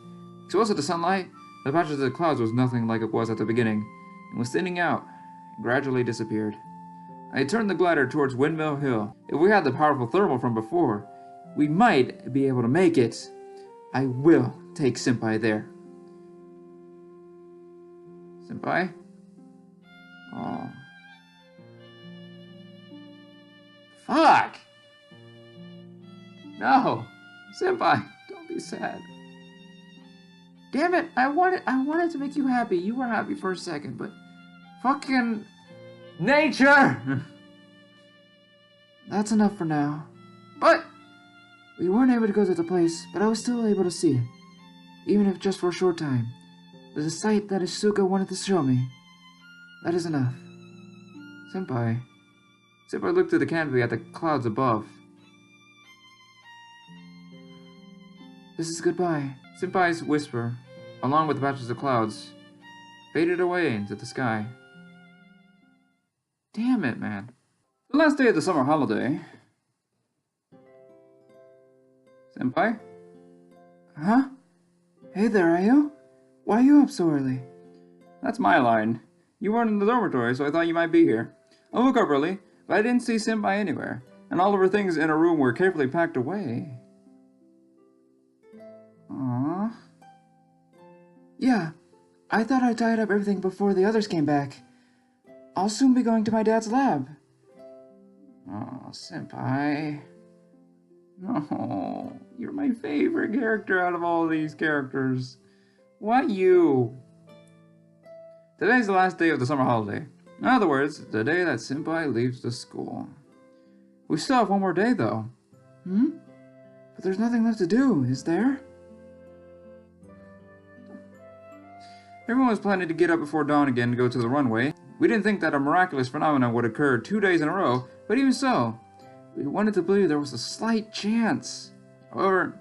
Exposed to the sunlight, the patches of the clouds was nothing like it was at the beginning, and was thinning out, and gradually disappeared. I turned the glider towards Windmill Hill. If we had the powerful thermal from before, we might be able to make it. I will take Senpai there. Senpai? Oh. Fuck! No! Senpai, don't be sad. Damn it, I wanted to make you happy. You were happy for a second, but fucking nature! That's enough for now. But we weren't able to go to the place, but I was still able to see it, even if just for a short time. The sight that Isuka wanted to show me. That is enough. Senpai. Senpai looked through the canopy at the clouds above. This is goodbye. Senpai's whisper, along with the patches of clouds, faded away into the sky. Damn it, man. The last day of the summer holiday. Senpai? Huh? Hey there, Ayo. Why are you up so early? That's my line. You weren't in the dormitory, so I thought you might be here. I woke up early, but I didn't see Senpai anywhere, and all of her things in her room were carefully packed away. Aww. Yeah, I thought I tied up everything before the others came back. I'll soon be going to my dad's lab. Oh, Senpai. No, you're my favorite character out of all these characters. Why you? Today's the last day of the summer holiday. In other words, the day that Senpai leaves the school. We still have one more day, though. But there's nothing left to do, is there? Everyone was planning to get up before dawn again to go to the runway. We didn't think that a miraculous phenomenon would occur 2 days in a row, but even so, we wanted to believe there was a slight chance. However,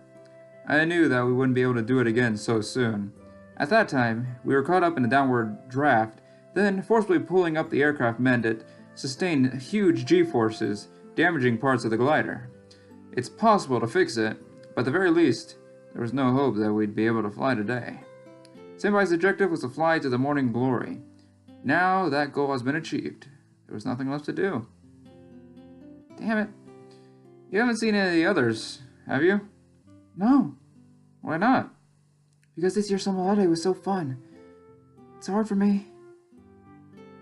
I knew that we wouldn't be able to do it again so soon. At that time, we were caught up in a downward draft, then forcibly pulling up the aircraft meant it sustained huge G-forces, damaging parts of the glider. It's possible to fix it, but at the very least, there was no hope that we'd be able to fly today. Senpai's objective was to fly to the morning glory. Now that goal has been achieved. There was nothing left to do. Damn it. You haven't seen any of the others, have you? No, Why not? because this year's summer holiday was so fun. It's hard for me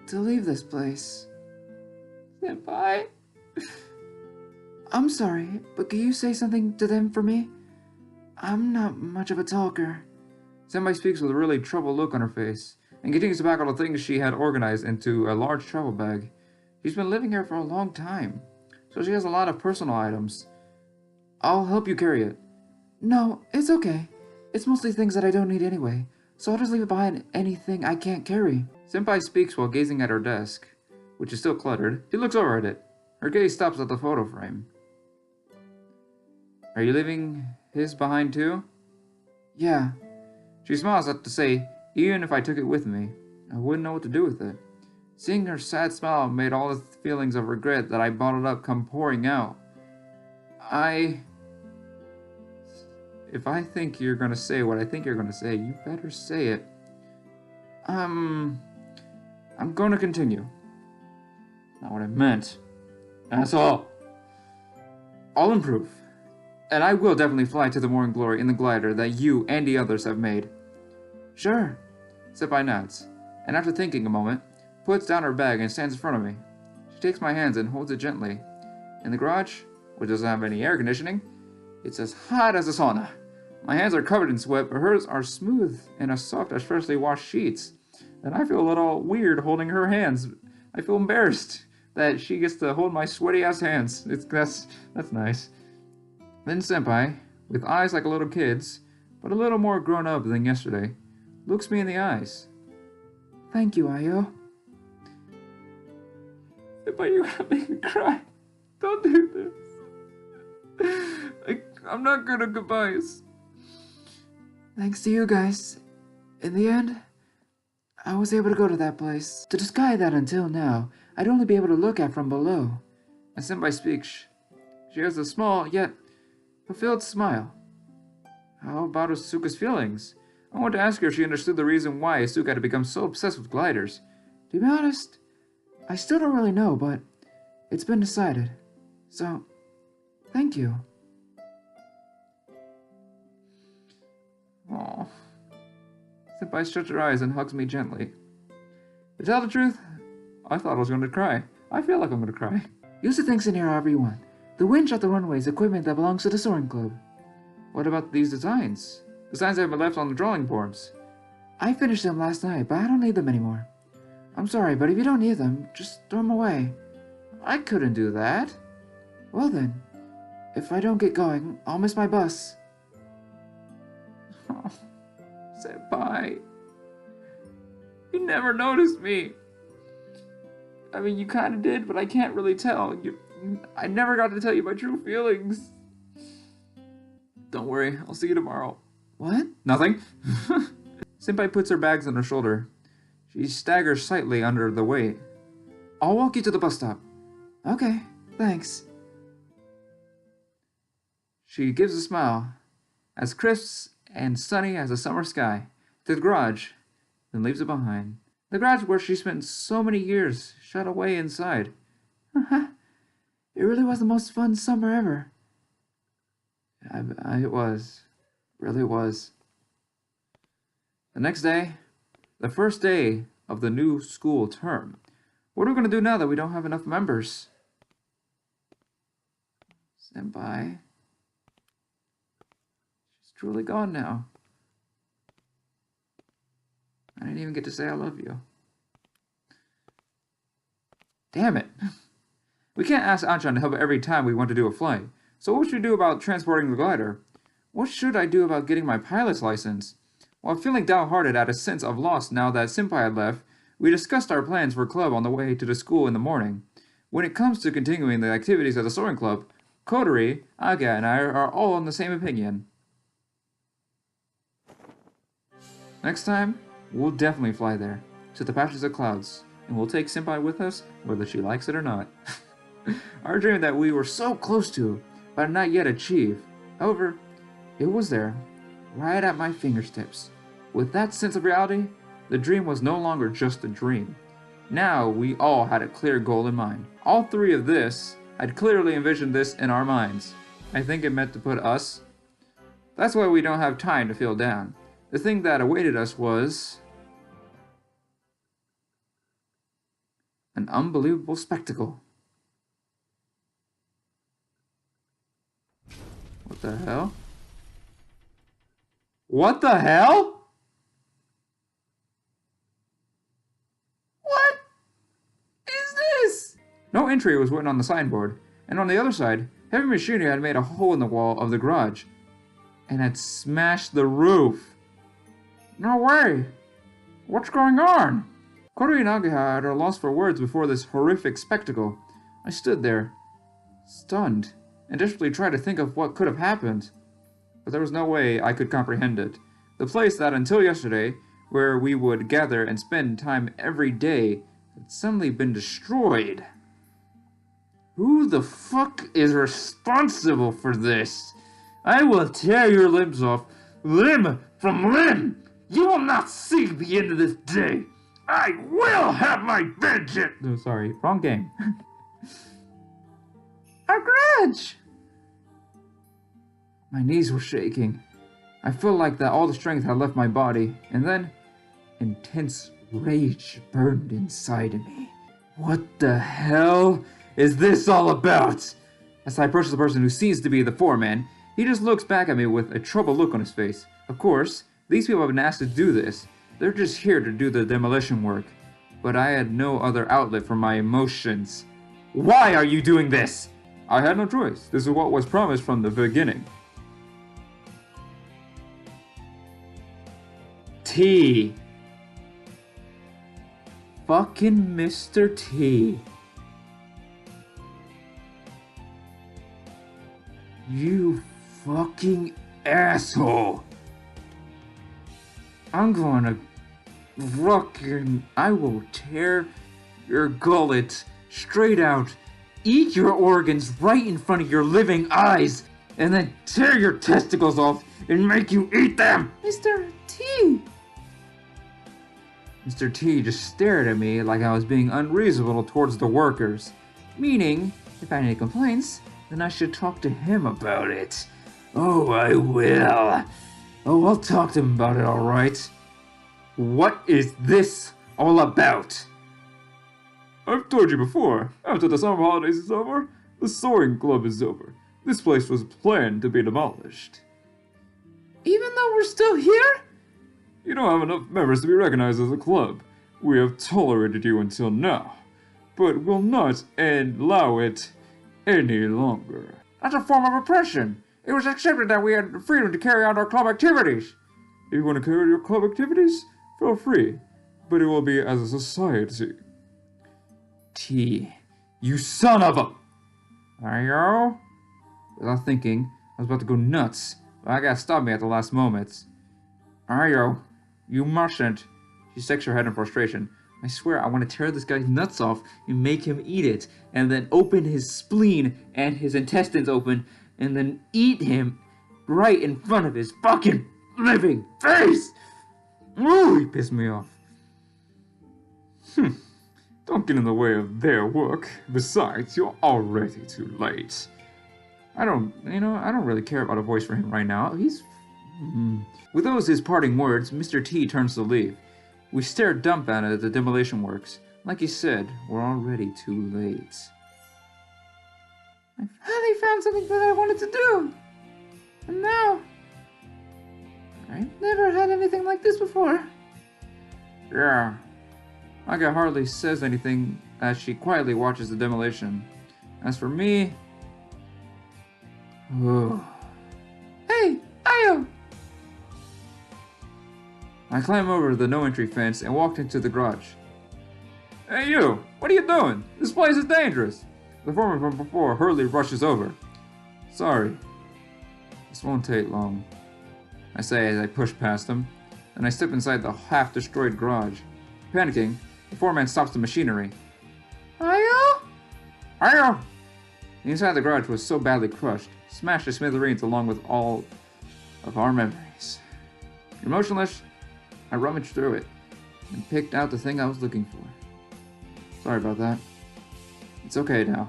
to leave this place. Senpai? I'm sorry, but can you say something to them for me? I'm not much of a talker. Senpai speaks with a really troubled look on her face, and continues to pack all the things she had organized into a large travel bag. She's been living here for a long time, so she has a lot of personal items. I'll help you carry it. No, it's okay. It's mostly things that I don't need anyway, so I'll just leave behind anything I can't carry. Senpai speaks while gazing at her desk, which is still cluttered. She looks over at it. Her gaze stops at the photo frame. Are you leaving his behind too? Yeah. She smiles to say, even if I took it with me, I wouldn't know what to do with it. Seeing her sad smile made all the feelings of regret that I bottled up come pouring out. If I think you're gonna say what I think you're gonna say, you better say it. I'm gonna continue. Not what I meant. That's all. I'll improve. And I will definitely fly to the morning glory in the glider that you and the others have made. Sure. Senpai nods, and after thinking a moment, puts down her bag and stands in front of me. She takes my hands and holds it gently. In the garage, which doesn't have any air conditioning, it's as hot as a sauna. My hands are covered in sweat, but hers are smooth and as soft as freshly washed sheets. And I feel a little weird holding her hands. I feel embarrassed that she gets to hold my sweaty ass hands. That's nice. Then Senpai, with eyes like a little kid's, but a little more grown up than yesterday, looks me in the eyes. Thank you, Ayo. Senpai, you're gonna make me cry. Don't do this. I'm not good at goodbyes. Thanks to you guys. In the end, I was able to go to that place. To the sky that until now, I'd only be able to look at from below. As Senpai speaks, she has a small, yet fulfilled smile. How about Asuka's feelings? I want to ask her if she understood the reason why Asuka had become so obsessed with gliders. To be honest, I still don't really know, but it's been decided. So, thank you. Aww. Senpai shuts her eyes and hugs me gently. To tell the truth, I thought I was going to cry. I feel like I'm going to cry. Use the things in here however you want. The winch at the runway is equipment that belongs to the soaring club. What about these designs? Designs that have been left on the drawing boards. I finished them last night, but I don't need them anymore. I'm sorry, but if you don't need them, just throw them away. I couldn't do that. Well then, if I don't get going, I'll miss my bus. Oh, Senpai. You never noticed me. I mean, you kind of did, but I can't really tell. I never got to tell you my true feelings. Don't worry, I'll see you tomorrow. What? Nothing. Senpai puts her bags on her shoulder. She staggers slightly under the weight. I'll walk you to the bus stop. Okay, thanks. She gives a smile, as crisp and sunny as a summer sky, to the garage, then leaves it behind. The garage where she spent so many years, shut away inside. It really was the most fun summer ever. It was. Really was. The next day, the first day of the new school term. What are we going to do now that we don't have enough members? Senpai. She's truly gone now. I didn't even get to say I love you. Damn it. We can't ask Anchan to help every time we want to do a flight. So what should we do about transporting the glider? What should I do about getting my pilot's license? While feeling downhearted at a sense of loss now that Senpai had left, we discussed our plans for club on the way to the school in the morning. When it comes to continuing the activities of the soaring club, Kodori, Aga, and I are all on the same opinion. Next time, we'll definitely fly there, to the patches of clouds, and we'll take Senpai with us, whether she likes it or not. Our dream that we were so close to, but not yet achieved. However, it was there, right at my fingertips. With that sense of reality, the dream was no longer just a dream. Now we all had a clear goal in mind. All three of this had clearly envisioned this in our minds. I think it meant to put us That's why we don't have time to feel down. The thing that awaited us was an unbelievable spectacle. What the hell? What the hell? What is this? No entry was written on the signboard, and on the other side, heavy machinery had made a hole in the wall of the garage and had smashed the roof. No way! What's going on? Koru and Age had are lost for words before this horrific spectacle. I stood there, stunned, and desperately tried to think of what could have happened. But there was no way I could comprehend it. The place that until yesterday, where we would gather and spend time every day, had suddenly been destroyed. Who the fuck is responsible for this? I will tear your limbs off, limb from limb! You will not see the end of this day! I will have my vengeance! Oh, sorry, wrong game. Our grudge! My knees were shaking. I felt like that all the strength had left my body, and then intense rage burned inside of me. What the hell is this all about? As I approach the person who seems to be the foreman, he just looks back at me with a troubled look on his face. Of course, these people have been asked to do this. They're just here to do the demolition work. But I had no other outlet for my emotions. Why are you doing this? I had no choice. This is what was promised from the beginning. T. Fucking Mr. T. You fucking asshole. I'm gonna I will tear your gullet straight out, eat your organs right in front of your living eyes, and then tear your testicles off and make you eat them! Mr. T! Mr. T just stared at me like I was being unreasonable towards the workers. Meaning, if I had any complaints, then I should talk to him about it. Oh, I will. Oh, I'll talk to him about it, alright. What is this all about? I've told you before, after the summer holidays is over, the sewing club is over. This place was planned to be demolished. Even though we're still here? You don't have enough members to be recognized as a club. We have tolerated you until now, but will not allow it any longer. That's a form of oppression. It was accepted that we had the freedom to carry out our club activities. If you want to carry out your club activities, feel free, but it will be as a society. T, you son of a... Ayo? Without thinking, I was about to go nuts, but I got stopped me at the last moment. Ayo, you mustn't. She shakes her head in frustration. I swear I want to tear this guy's nuts off and make him eat it, and then open his spleen and his intestines open, and then eat him right in front of his fucking living face! Ooh, he pissed me off. Don't get in the way of their work. Besides, you're already too late. I don't really care about a voice for him right now. With those his parting words, Mr. T turns to leave. We stare dumbfounded at the demolition works. Like he said, we're already too late. I finally found something that I wanted to do. And now... I've never had anything like this before. Yeah. Aga hardly says anything as she quietly watches the demolition. As for me... Hey, Ayo! I climbed over the no-entry fence and walked into the garage. Hey you! What are you doing? This place is dangerous! The foreman from before hurriedly rushes over. Sorry. This won't take long. I say as I push past him. Then I step inside the half-destroyed garage. Panicking, the foreman stops the machinery. Ayo? Ayo! The inside of the garage was so badly crushed, smashed to smithereens along with all of our memories. Emotionless, I rummaged through it and picked out the thing I was looking for. Sorry about that. It's okay now.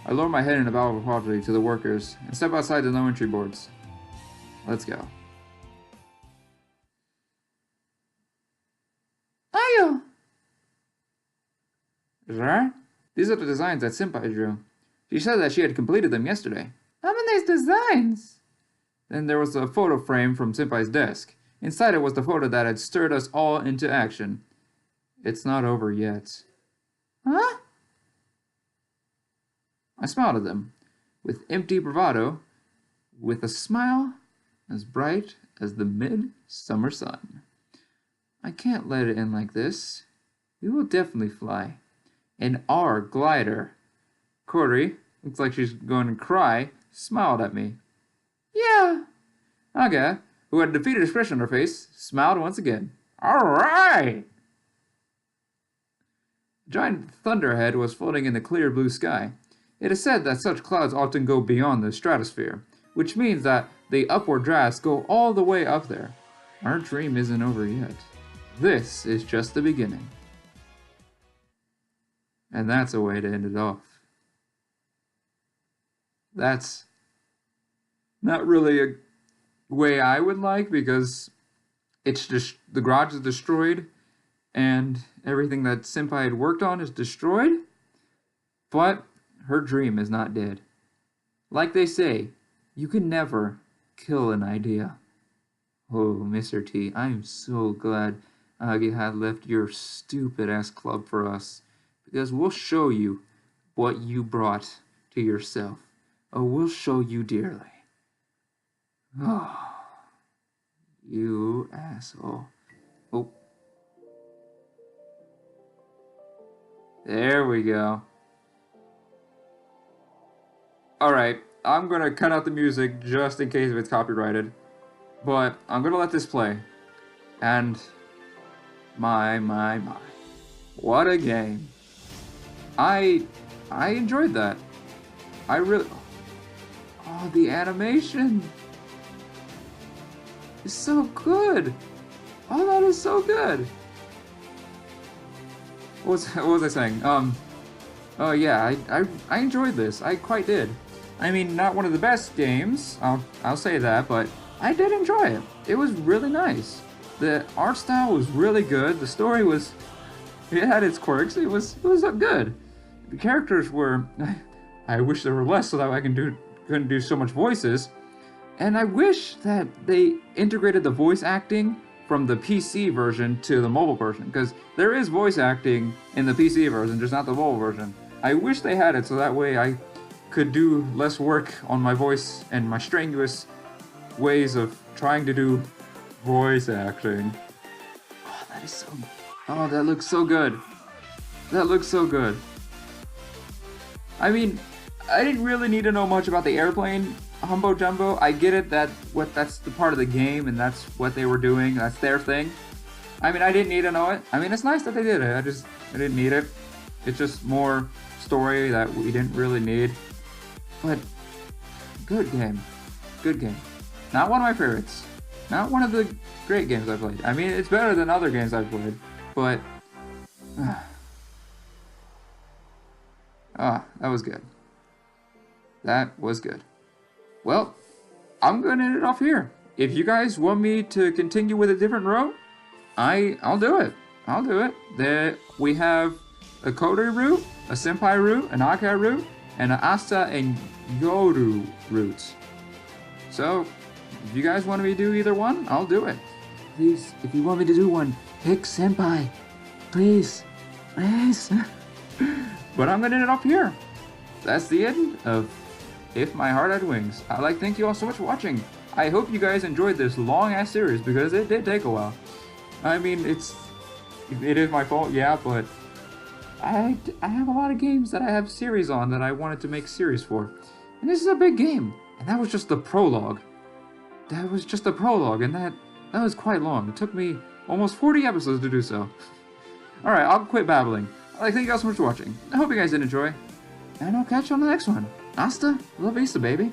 I lower my head in a bow of apology to the workers and step outside the no-entry boards. Let's go. Ayo! Right? These are the designs that Senpai drew. She said that she had completed them yesterday. How many designs? Then there was a photo frame from Senpai's desk. Inside it was the photo that had stirred us all into action. It's not over yet. Huh? I smiled at them, with empty bravado, with a smile as bright as the midsummer sun. I can't let it end like this. We will definitely fly. In our glider. Cory, looks like she's going to cry, smiled at me. Yeah. Aga, who had a defeated expression on her face, smiled once again. Alright! A giant thunderhead was floating in the clear blue sky. It is said that such clouds often go beyond the stratosphere, which means that the upward drafts go all the way up there. Our dream isn't over yet. This is just the beginning. And that's a way to end it off. That's not really a way I would like, because it's just the garage is destroyed and everything that Senpai had worked on is destroyed, but her dream is not dead. Like they say, you can never kill an idea. Oh, Mr. T, I am so glad Agi had left your stupid-ass club for us, because we'll show you what you brought to yourself. Oh, we'll show you dearly. Oh, you asshole. Oh. There we go. Alright, I'm gonna cut out the music just in case if it's copyrighted. But I'm gonna let this play. And my. What a game. I enjoyed that. I really... Oh, the animation is so good. Oh, that is so good. What was I saying? Oh yeah, I enjoyed this. I quite did. I mean, not one of the best games, I'll say that, but I did enjoy it. It was really nice. The art style was really good. The story was, it had its quirks. It was good. The characters were, I wish there were less so that I couldn't do so much voices. And I wish that they integrated the voice acting from the PC version to the mobile version, because there is voice acting in the PC version, just not the mobile version. I wish they had it so that way I could do less work on my voice and my strenuous ways of trying to do voice acting. Oh, that is so... Oh, that looks so good. That looks so good. I mean, I didn't really need to know much about the airplane Humbo Jumbo. I get it that that's the part of the game and that's what they were doing. That's their thing. I mean, I didn't need to know it. I mean, it's nice that they did it. I didn't need it. It's just more story that we didn't really need. But good game. Good game. Not one of my favorites. Not one of the great games I played. I mean, it's better than other games I've played, but that was good. That was good. Well, I'm going to end it off here. If you guys want me to continue with a different route, I'll do it. I'll do it. We have a Cory route, a Senpai route, an Aka route, and an Asta and Yoru route. So, if you guys want me to do either one, I'll do it. Please, if you want me to do one, pick Senpai. Please. Please. But I'm going to end it off here. That's the end of If My Heart Had Wings. I'd like to thank you all so much for watching. I hope you guys enjoyed this long-ass series, because it did take a while. I mean, it is my fault, yeah, but I have a lot of games that I have series on that I wanted to make series for. And this is a big game. And that was just the prologue. That was just the prologue, and that was quite long. It took me almost 40 episodes to do so. Alright, I'll quit babbling. I'd like to thank you all so much for watching. I hope you guys did enjoy. And I'll catch you on the next one. Hasta la vista, baby.